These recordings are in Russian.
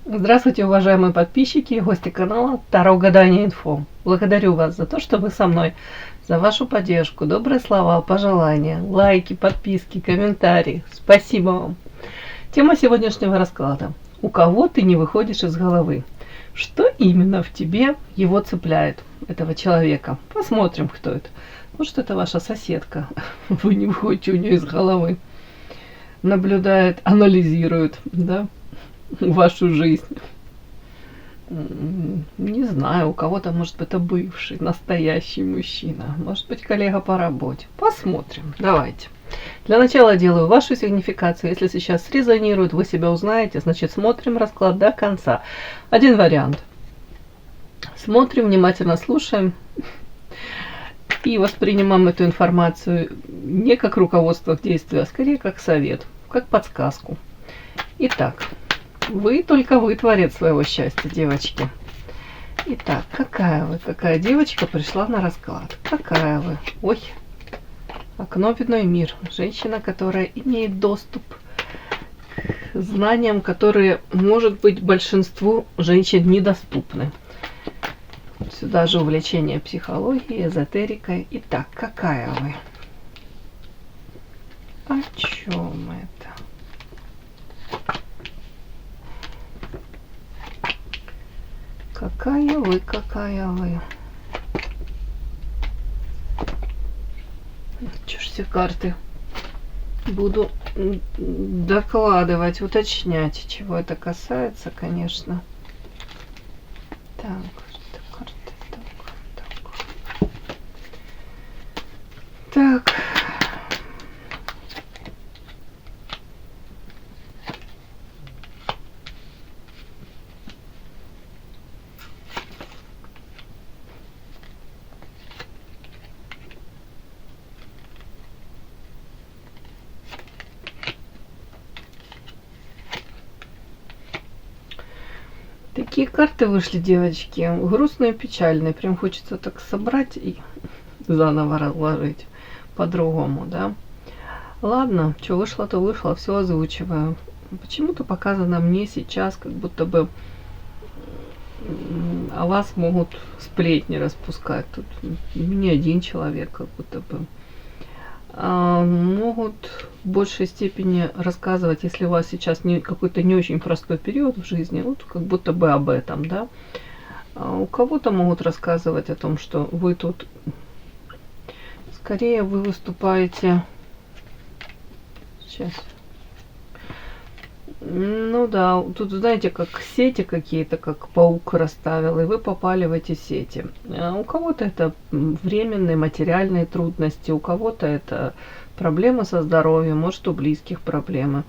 Здравствуйте, уважаемые подписчики и гости канала Таро Гадание Инфо. Благодарю вас за то, что вы со мной, за вашу поддержку, добрые слова, пожелания, лайки, подписки, комментарии. Спасибо вам. Тема сегодняшнего расклада. У кого ты не выходишь из головы? Что именно в тебе его цепляет, этого человека? Посмотрим, кто это. Может, это ваша соседка. Вы не выходите у нее из головы. Наблюдает, анализирует, да? Вашу жизнь. Не знаю, у кого-то, может быть, это бывший, настоящий мужчина. Может быть, коллега по работе. Посмотрим. Давайте. Для начала делаю вашу сигнификацию. Если сейчас срезонирует, вы себя узнаете, значит, смотрим расклад до конца. Один вариант. Смотрим, внимательно слушаем и воспринимаем эту информацию не как руководство к действию, а скорее как совет, как подсказку. Итак. Только вы творец своего счастья, девочки. Итак, какая девочка пришла на расклад? Какая вы? Ой, окно в иной мир. Женщина, которая имеет доступ к знаниям, которые, может быть, большинству женщин недоступны. Сюда же увлечение психологией, эзотерикой. Итак, какая вы? О чем это? Какая вы? Чё ж все карты буду докладывать, уточнять, чего это касается, конечно. Так, так. Такие карты вышли, девочки, грустные, печальные. Прям хочется так собрать и заново разложить по-другому, да. Ладно, что вышло, то вышло, все озвучиваю. Почему-то показано мне сейчас, как будто бы о вас могут сплетни распускать. Тут не один человек, как будто бы. Могут в большей степени рассказывать, если у вас сейчас какой-то не очень простой период в жизни, вот как будто бы об этом, да. У кого-то могут рассказывать о том, что вы тут, скорее вы выступаете, сейчас, ну да, тут знаете, как сети какие-то, как паук расставил, и вы попали в эти сети. У кого-то это временные материальные трудности, у кого-то это проблемы со здоровьем, может, у близких проблемы.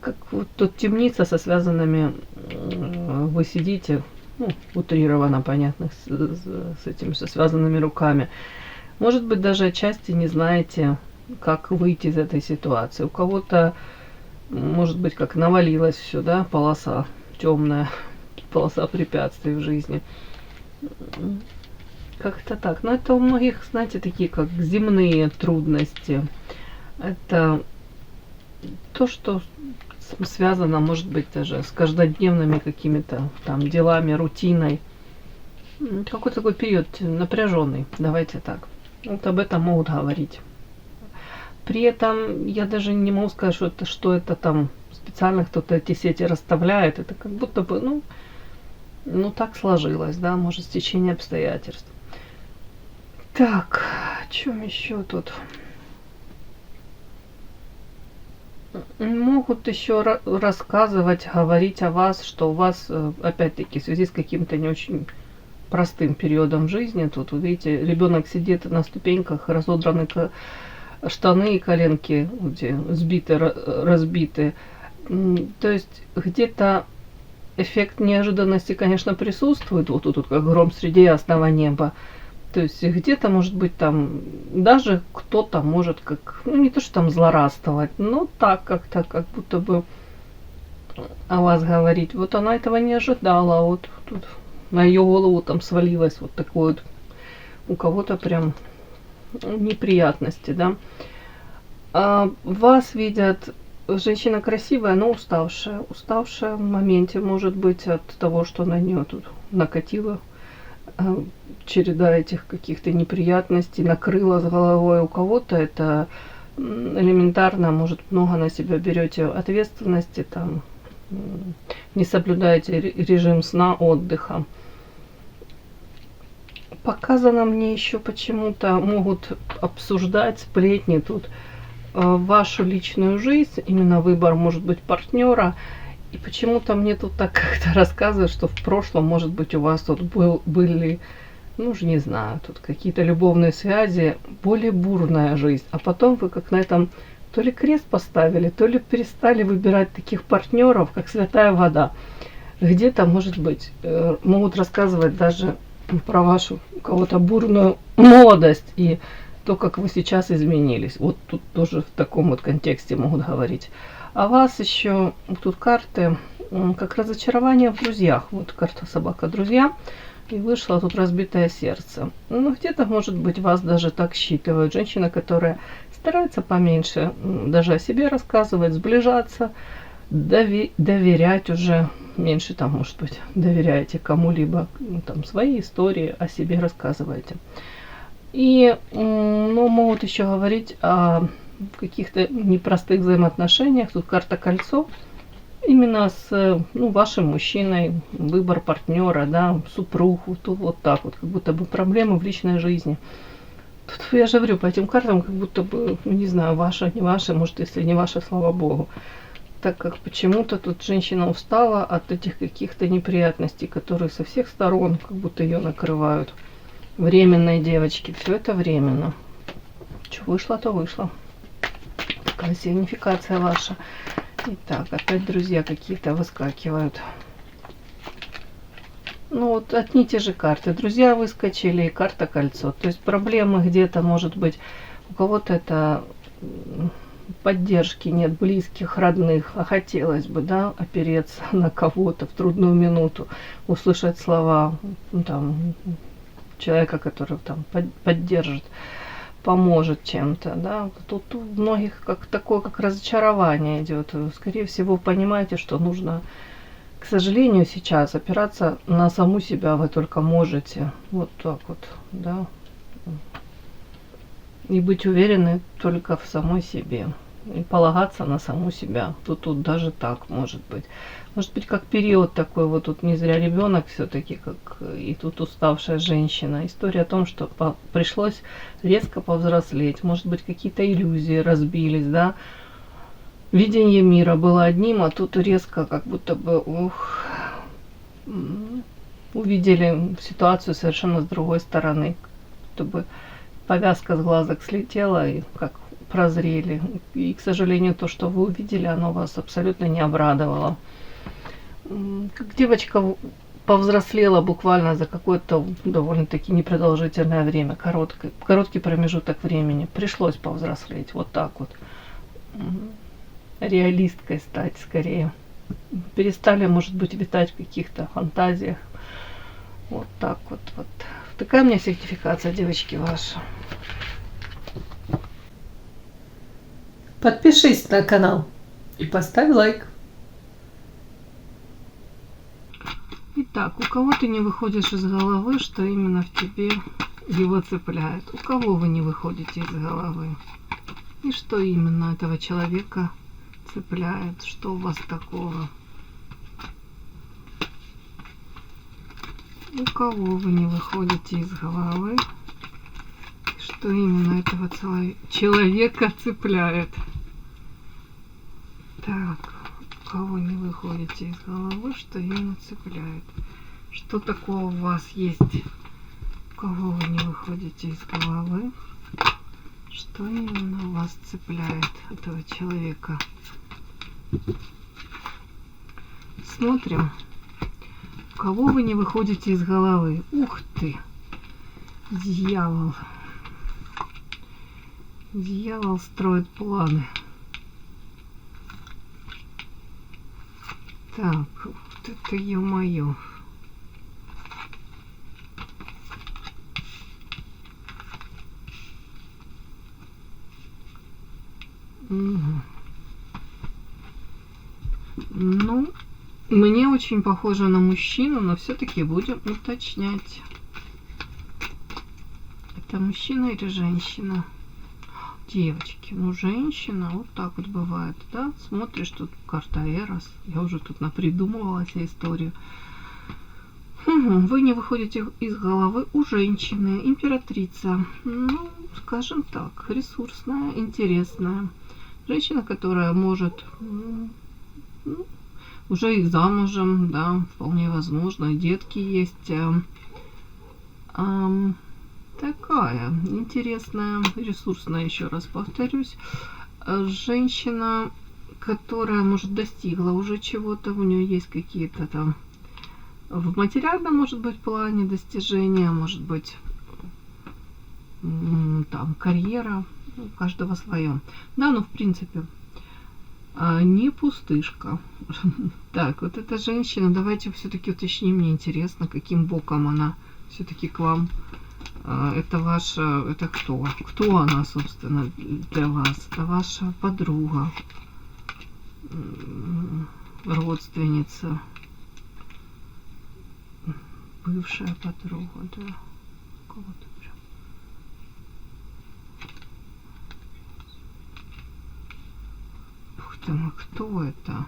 Как вот тут темница со связанными, вы сидите, ну, утрированно, понятно, с этим, со связанными руками. Может быть, даже отчасти не знаете, как выйти из этой ситуации. У кого-то, может быть, как навалилось все, да, полоса темная, полоса препятствий в жизни. Как-то так. Но это у многих, знаете, такие как земные трудности. Это то, что связано, может быть, даже с каждодневными какими-то там делами, рутиной. Какой-то такой период напряженный, давайте так. Вот об этом могут говорить. При этом я даже не могу сказать, что это там специально кто-то эти сети расставляет. Это как будто бы, ну так сложилось, да, может, стечение обстоятельств. Так, о чем еще тут? Могут еще рассказывать, говорить о вас, что у вас, опять-таки, в связи с каким-то не очень простым периодом жизни, тут, вы видите, ребенок сидит на ступеньках, разодраны штаны и коленки сбиты, разбиты. То есть где-то эффект неожиданности, конечно, присутствует. Вот тут как гром среди ясного неба. То есть где-то, может быть, там даже кто-то может как, не то что там злорадствовать, но так как-то, как будто бы о вас говорить. Вот она этого не ожидала, а вот тут на ее голову там свалилось вот такое вот, у кого-то прям неприятности, да. Вас видят женщина красивая, но уставшая. Уставшая в моменте, может быть, от того, что на нее тут накатило череда этих каких-то неприятностей, накрыла с головой. У кого-то это элементарно, может, много на себя берете ответственности, там, не соблюдаете режим сна, отдыха. Показано мне еще почему-то могут обсуждать сплетни тут вашу личную жизнь, именно выбор, может быть, партнера. И почему-то мне тут так как-то рассказывают, что в прошлом, может быть, у вас тут были, ну, уже не знаю, тут какие-то любовные связи, более бурная жизнь. А потом вы как на этом то ли крест поставили, то ли перестали выбирать таких партнеров, как святая вода. Где-то, может быть, могут рассказывать даже про вашу у кого-то бурную молодость и то, как вы сейчас изменились. Вот тут тоже в таком вот контексте могут говорить. А вас еще тут карты как разочарование в друзьях. Вот карта собака друзья. И вышло тут разбитое сердце. Ну, где-то, может быть, вас даже так считывают. Женщина, которая старается поменьше даже о себе рассказывать, сближаться, доверять уже. Меньше там, может быть, доверяете кому-либо, там, свои истории о себе рассказываете. И, ну, могут еще говорить о каких-то непростых взаимоотношениях. Тут карта кольцо. Именно с, ну, вашим мужчиной, выбор партнера, да, супруг, тут вот так вот, как будто бы проблемы в личной жизни. Тут я же говорю, по этим картам, как будто бы, ну, не знаю, ваша, не ваша, может, если не ваша, слава богу. Так как почему-то тут женщина устала от этих каких-то неприятностей, которые со всех сторон как будто ее накрывают. Временные девочки, все это временно. Что вышло, то вышло. Такая сигнификация ваша. Итак, опять друзья какие-то выскакивают. Ну вот одни и те же карты. Друзья выскочили и карта кольцо. То есть проблемы где-то, может быть, у кого-то это поддержки нет, близких, родных, а хотелось бы, да, опереться на кого-то в трудную минуту, услышать слова, ну, там, человека, который там поддержит, поможет чем-то, да. Тут у многих как такое, как разочарование идет. Скорее всего, понимаете, что нужно, к сожалению, сейчас опираться на саму себя вы только можете. Вот так вот, да. И быть уверены только в самой себе. И полагаться на саму себя. Тут даже так может быть. Может быть, как период такой, вот тут не зря ребенок все-таки, как и тут уставшая женщина. История о том, что пришлось резко повзрослеть. Может быть, какие-то иллюзии разбились, да. Видение мира было одним, а тут резко как будто бы увидели ситуацию совершенно с другой стороны. Чтобы повязка с глазок слетела и как прозрели. И, к сожалению, то, что вы увидели, оно вас абсолютно не обрадовало. Как девочка повзрослела буквально за какое-то довольно-таки непродолжительное время, короткий промежуток времени. Пришлось повзрослеть, вот так вот. Реалисткой стать скорее. Перестали, может быть, витать в каких-то фантазиях. Вот так вот. Такая у меня сигнификация, девочки, ваша. Подпишись на канал и поставь лайк. Итак, у кого ты не выходишь из головы, что именно в тебе его цепляет? У кого вы не выходите из головы? И что именно этого человека цепляет? Что у вас такого? У кого вы не выходите из головы? Что именно этого человека цепляет? Так, у кого не выходите из головы, что именно цепляет? Что такого у вас есть? У кого вы не выходите из головы? Что именно вас цепляет этого человека? Смотрим. У кого вы не выходите из головы? Ух ты! Дьявол. Дьявол строит планы. Так, вот это ё-моё. Угу. очень похожа на мужчину, но все-таки будем уточнять. Это мужчина или женщина? Девочки, ну женщина, вот так вот бывает, да? Смотришь, тут карта Эрос. Я уже тут напридумывала себе историю. Вы не выходите из головы у женщины, императрица. Ну, скажем так, ресурсная, интересная. Женщина, которая может, ну, уже и замужем, да, вполне возможно, и детки есть. Такая интересная, ресурсная, еще раз повторюсь. Женщина, которая, может, достигла уже чего-то, у нее есть какие-то там в материальном, может быть, плане достижения, может быть, там карьера, у каждого свое. Да, ну, в принципе, не пустышка. Так, вот эта женщина, давайте все-таки уточним, мне интересно, каким боком она все-таки к вам. Это ваша, это кто? Кто она, собственно, для вас? Это ваша подруга, родственница, бывшая подруга, да? Кого-то прям. Ух ты мой, кто это?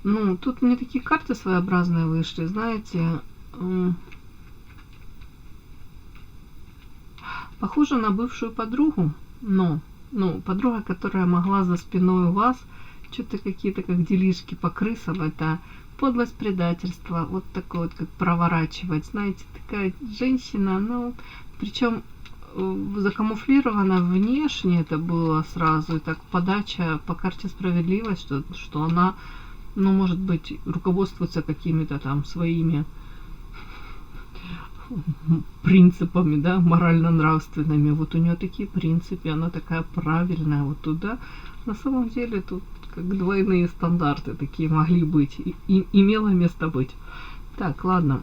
Ну, тут мне такие карты своеобразные вышли, знаете. Похоже на бывшую подругу, но, ну, подруга, которая могла за спиной у вас что-то какие-то как делишки по крысам, это подлость, предательство, вот такое вот, как проворачивать, знаете, такая женщина, ну, причем закамуфлирована внешне это было сразу, и так подача по карте справедливость, что она, ну, может быть, руководствуется какими-то там своими принципами, да, морально-нравственными. Вот у нее такие принципы, она такая правильная. Вот туда, на самом деле, тут как двойные стандарты такие могли быть. И имело место быть. Так, ладно.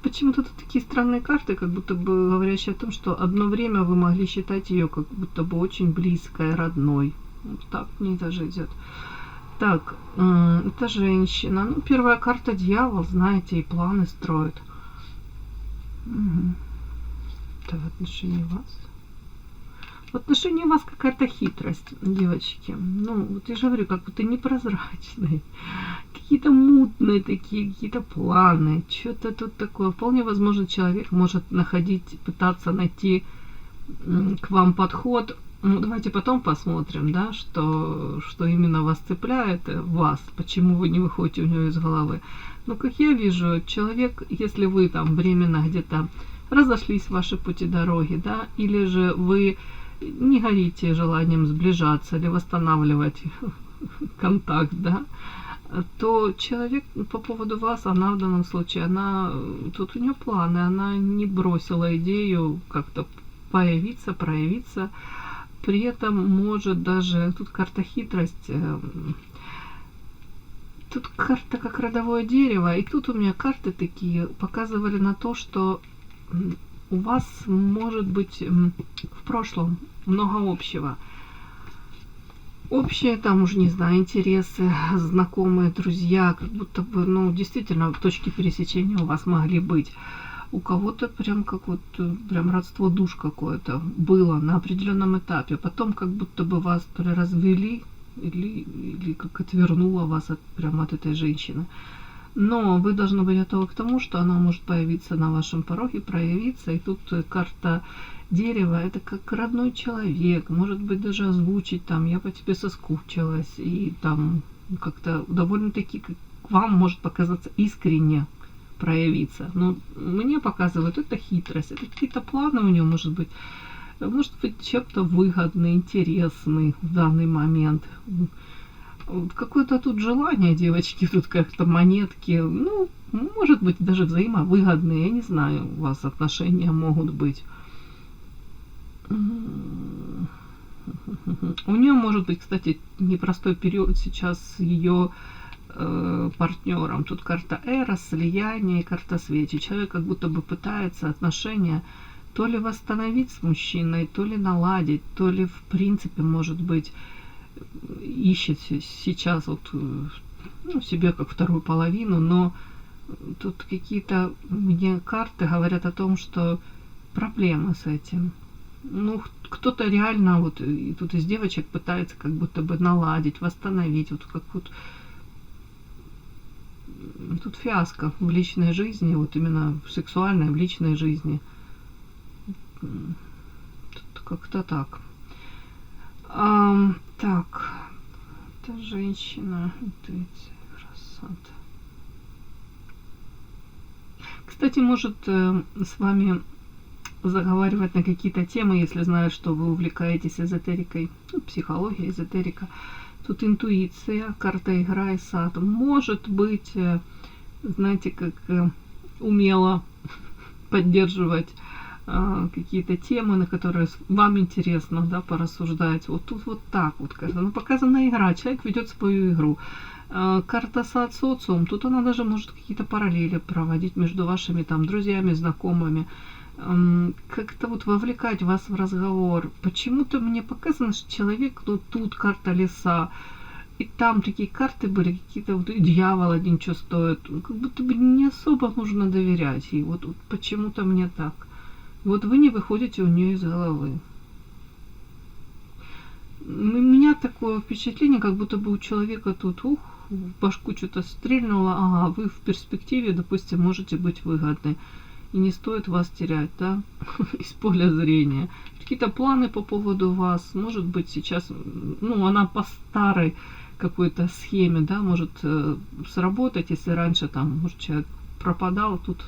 Почему-то тут такие странные карты, как будто бы говорящие о том, что одно время вы могли считать ее как будто бы очень близкой, родной. Вот так мне даже идет. Так, это женщина. Ну, первая карта дьявол, знаете, и планы строит. Это в отношении вас. В отношении вас какая-то хитрость, девочки. Ну, вот я же говорю, как будто непрозрачные. Какие-то мутные такие, какие-то планы. Что-то тут такое. Вполне возможно, человек может находить, пытаться найти к вам подход. Ну, давайте потом посмотрим, да, что именно вас цепляет, вас, почему вы не выходите у него из головы. Но, как я вижу, человек, если вы там временно где-то разошлись ваши пути дороги, да, или же вы не горите желанием сближаться или восстанавливать контакт, да, то человек по поводу вас, она в данном случае, она, тут у нее планы, она не бросила идею как-то появиться, проявиться. При этом может даже, тут карта хитрость, тут карта как родовое дерево, и тут у меня карты такие показывали на то, что у вас может быть в прошлом много общего. Общие там уже, не знаю, интересы, знакомые, друзья, как будто бы, ну, действительно, точки пересечения у вас могли быть. У кого-то прям как вот, прям родство душ какое-то было на определенном этапе. Потом как будто бы вас то ли развели, или как отвернуло вас прям от этой женщины. Но вы должны быть готовы к тому, что она может появиться на вашем пороге, проявиться. И тут карта дерева, это как родной человек. Может быть, даже озвучить там, я по тебе соскучилась. И там как-то довольно-таки к вам может показаться искренне проявиться. Но мне показывают, это хитрость, это какие-то планы у нее, может быть чем-то выгодный, интересный в данный момент. Какое-то тут желание, девочки, тут как-то монетки, ну, может быть, даже взаимовыгодные, я не знаю, у вас отношения могут быть. У нее может быть, кстати, непростой период сейчас с ее партнером. Тут карта Эрос, слияние, карта свечи. Человек как будто бы пытается отношения то ли восстановить с мужчиной, то ли наладить, то ли в принципе, может быть, ищет сейчас вот ну, себе как вторую половину, но тут какие-то мне карты говорят о том, что проблемы с этим. Ну, кто-то реально вот и тут из девочек пытается как будто бы наладить, восстановить, вот как вот тут фиаско в личной жизни, вот именно в сексуальной, в личной жизни. Тут как-то так. Так, это женщина, интуиция, рассад. Кстати, может с вами заговаривать на какие-то темы, если знают, что вы увлекаетесь эзотерикой, ну, психология, эзотерика. Тут интуиция, карта игра и сад. Может быть, знаете, как умело поддерживать какие-то темы, на которые вам интересно, да, порассуждать. Вот тут вот так вот, ну, показана игра, человек ведет свою игру. Карта сад, социум, тут она даже может какие-то параллели проводить между вашими там друзьями, знакомыми, как-то вот вовлекать вас в разговор. Почему-то мне показано, что человек, ну тут карта леса, и там такие карты были, какие-то вот дьявол один что стоит, как будто бы не особо нужно доверять. И вот почему-то мне так. Вот вы не выходите у нее из головы. У меня такое впечатление, как будто бы у человека тут, в башку что-то стрельнуло, ага, вы в перспективе, допустим, можете быть выгодны. И не стоит вас терять, да, из поля зрения. Какие-то планы по поводу вас, может быть, сейчас, ну, она по старой какой-то схеме, да, может сработать, если раньше там, может, человек пропадал, тут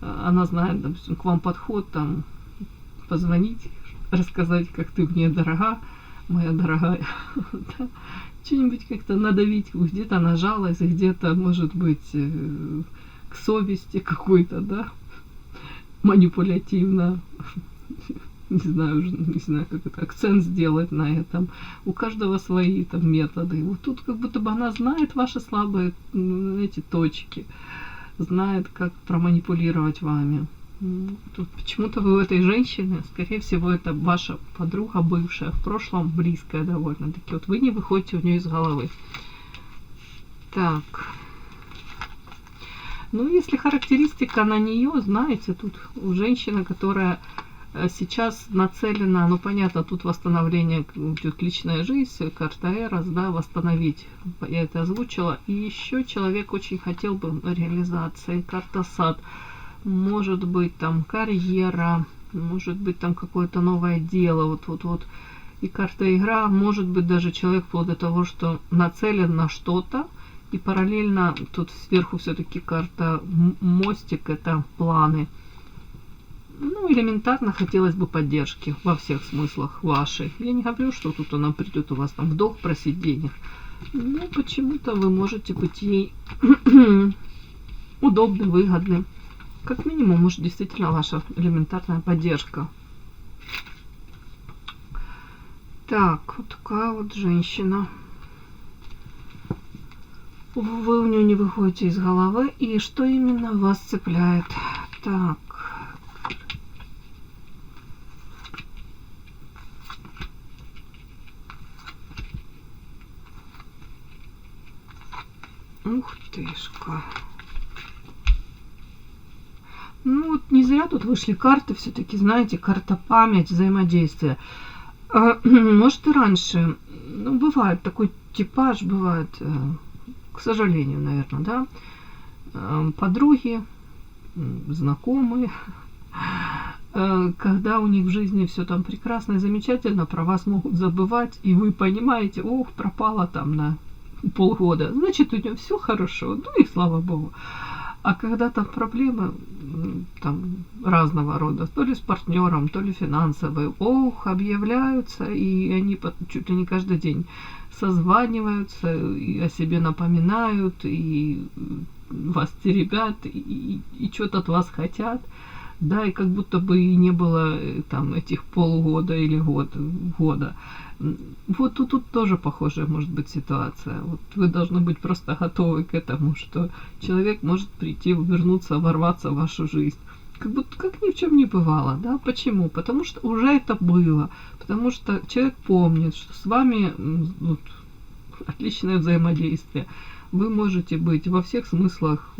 она знает, допустим, к вам подход, там, позвонить, рассказать, как ты мне дорога, моя дорогая, да? Что-нибудь как-то надавить, где-то на жалость, где-то, может быть, к совести какой-то, да, манипулятивно, не знаю, как это, акцент сделать на этом. У каждого свои там методы. Вот тут как будто бы она знает ваши слабые эти точки, знает, как проманипулировать вами. Тут почему-то вы у этой женщины, скорее всего, это ваша подруга бывшая, в прошлом близкая довольно-таки. Вот вы не выходите у нее из головы. Так. Ну, если характеристика на нее, знаете, тут женщина, которая сейчас нацелена, ну, понятно, тут восстановление, идет личная жизнь, карта Эрос, да, восстановить, я это озвучила. И еще человек очень хотел бы реализации, карта сад. Может быть, там карьера, может быть, там какое-то новое дело, вот. И карта игра, может быть, даже человек вплоть до того, что нацелен на что-то, и параллельно тут сверху все-таки карта мостик, это планы. Ну, элементарно хотелось бы поддержки во всех смыслах вашей. Я не говорю, что тут она придет у вас там в долг просить денег. Но почему-то вы можете быть ей удобны, выгодны. Как минимум, может, действительно ваша элементарная поддержка. Так, вот такая вот женщина. Вы у нее не выходите из головы. И что именно вас цепляет? Так. Ух тышка. Ну вот не зря тут вышли карты, все-таки, знаете, карта память, взаимодействие. Может и раньше, ну, бывает такой типаж, бывает, к сожалению, наверное, да, подруги, знакомые, когда у них в жизни все там прекрасно и замечательно, про вас могут забывать, и вы понимаете, ох, пропала там на полгода, значит, у нее все хорошо, ну и слава богу. А когда там проблемы там разного рода, то ли с партнером, то ли финансовые, объявляются, и они чуть ли не каждый день созваниваются, и о себе напоминают, и вас теребят, и что-то от вас хотят, да, и как будто бы и не было там этих полгода или года. Вот тут тоже похожая может быть ситуация. Вот вы должны быть просто готовы к этому, что человек может прийти, вернуться, ворваться в вашу жизнь. как будто как ни в чем не бывало, да? Почему? Потому что уже это было, потому что человек помнит, что с вами вот, отличное взаимодействие. Вы можете быть во всех смыслах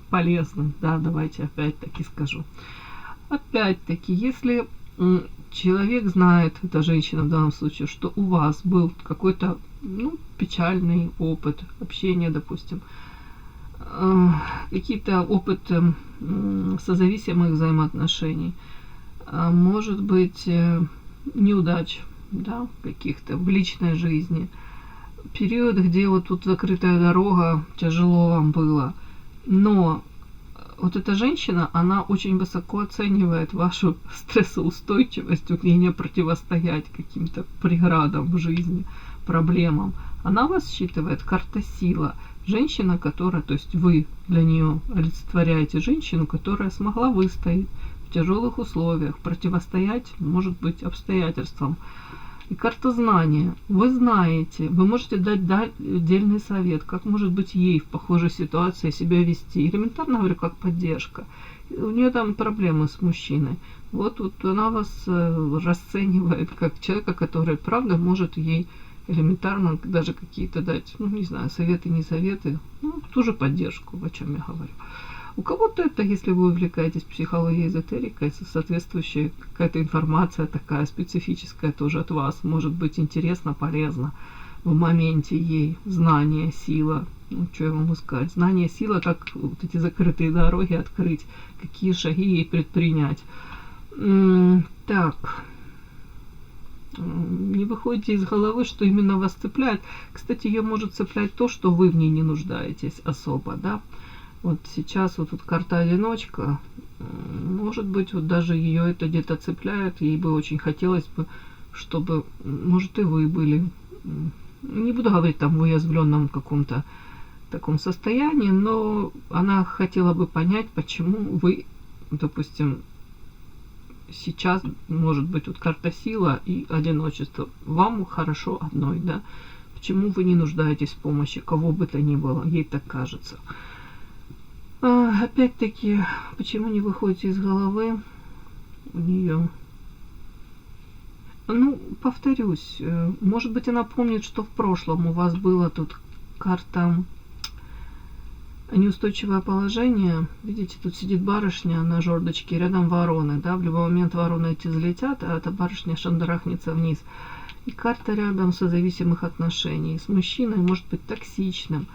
полезным, да, давайте опять-таки скажу. Опять-таки, если человек знает, эта женщина в данном случае, что у вас был какой-то, ну, печальный опыт общения, допустим, какие-то опыты созависимых взаимоотношений, может быть, неудач, да, каких-то в личной жизни, период, где вот тут закрытая дорога, тяжело вам было, но вот эта женщина, она очень высоко оценивает вашу стрессоустойчивость, умение противостоять каким-то преградам в жизни, проблемам. Она вас считывает карта сила. Женщина, которая, то есть вы для нее олицетворяете женщину, которая смогла выстоять в тяжелых условиях, противостоять, может быть, обстоятельствам. И карта знания. Вы знаете, вы можете дать отдельный совет, как может быть ей в похожей ситуации себя вести. Элементарно говорю, как поддержка. У нее там проблемы с мужчиной. Вот она вас расценивает как человека, который, правда, может ей элементарно даже какие-то дать, ну, не знаю, советы, не советы, ну, ту же поддержку, о чем я говорю. У кого-то это, если вы увлекаетесь психологией, эзотерикой, соответствующая какая-то информация такая специфическая тоже от вас, может быть интересно, полезно в моменте ей, знание, сила, ну, что я могу сказать, знание, сила, как вот эти закрытые дороги открыть, какие шаги ей предпринять. Так, не выходите из головы, что именно вас цепляет. Кстати, ее может цеплять то, что вы в ней не нуждаетесь особо, да. Вот сейчас вот тут карта одиночка, может быть, вот даже ее это где-то цепляет, ей бы очень хотелось бы, чтобы, может, и вы были, не буду говорить там в уязвленном каком-то таком состоянии, но она хотела бы понять, почему вы, допустим, сейчас, может быть, вот карта сила и одиночество, вам хорошо одной, да, почему вы не нуждаетесь в помощи, кого бы то ни было, ей так кажется. Опять-таки, почему не выходите из головы у нее? Ну, повторюсь, может быть, она помнит, что в прошлом у вас было тут карта неустойчивое положение. Видите, тут сидит барышня на жердочке, рядом вороны, да, в любой момент вороны эти взлетят, а эта барышня шандарахнется вниз. И карта рядом созависимых отношений с мужчиной, может быть токсичным.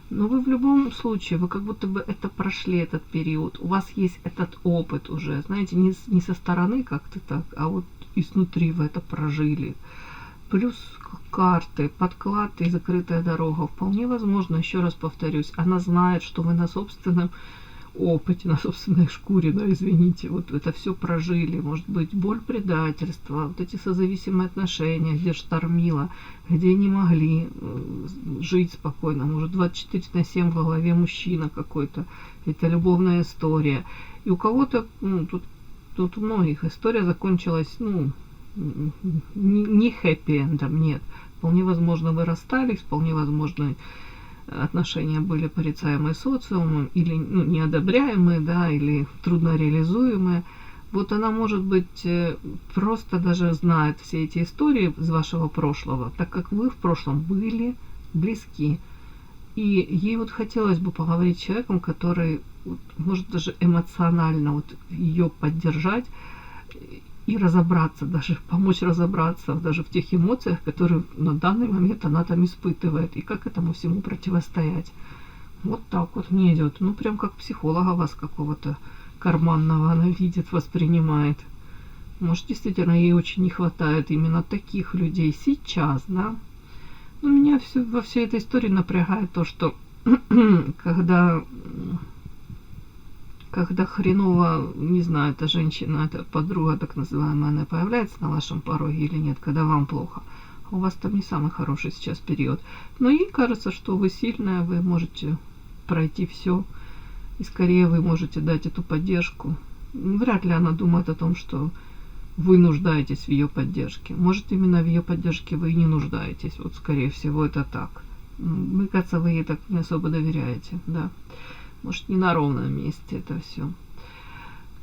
Но вы в любом случае, вы как будто бы это прошли, этот период. У вас есть этот опыт уже, знаете, не со стороны как-то так, а вот изнутри вы это прожили. Плюс карты, подклад и закрытая дорога. Вполне возможно, еще раз повторюсь, она знает, что вы на собственном опыте, на собственной шкуре, да, извините, вот это все прожили. Может быть, боль предательства, вот эти созависимые отношения, где штормило, где не могли жить спокойно. Может, 24/7 в голове мужчина какой-то. Это любовная история. И у кого-то, ну, тут у многих история закончилась, ну, не хэппи-эндом, нет. Вполне возможно, вы расстались, вполне возможно, отношения были порицаемые социумом или, ну, неодобряемые, да, или трудно реализуемые. Вот она, может быть, просто даже знает все эти истории из вашего прошлого, так как вы в прошлом были близки. И ей вот хотелось бы поговорить с человеком, который вот, может даже эмоционально вот ее поддержать и разобраться, даже помочь разобраться даже в тех эмоциях, которые на данный момент она там испытывает, и как этому всему противостоять. Вот так вот мне идет. Ну, прям как психолога вас какого-то карманного она видит, воспринимает. Может, действительно, ей очень не хватает именно таких людей сейчас, да? Но меня во всей этой истории напрягает то, что когда хреново, не знаю, эта женщина, эта подруга так называемая, она появляется на вашем пороге или нет, когда вам плохо, у вас там не самый хороший сейчас период. Но ей кажется, что вы сильная, вы можете пройти все, и скорее вы можете дать эту поддержку. Вряд ли она думает о том, что вы нуждаетесь в ее поддержке. Может, именно в ее поддержке вы и не нуждаетесь. Вот, скорее всего, это так. Мне кажется, вы ей так не особо доверяете, да. Может, не на ровном месте это все.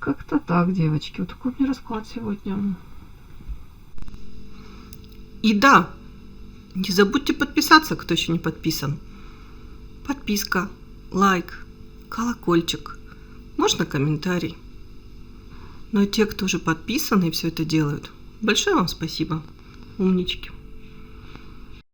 Как-то так, девочки. Вот такой у меня расклад сегодня. И да, не забудьте подписаться, кто еще не подписан. Подписка, лайк, колокольчик, можно комментарий. Но те, кто уже подписаны и все это делают, большое вам спасибо. Умнички.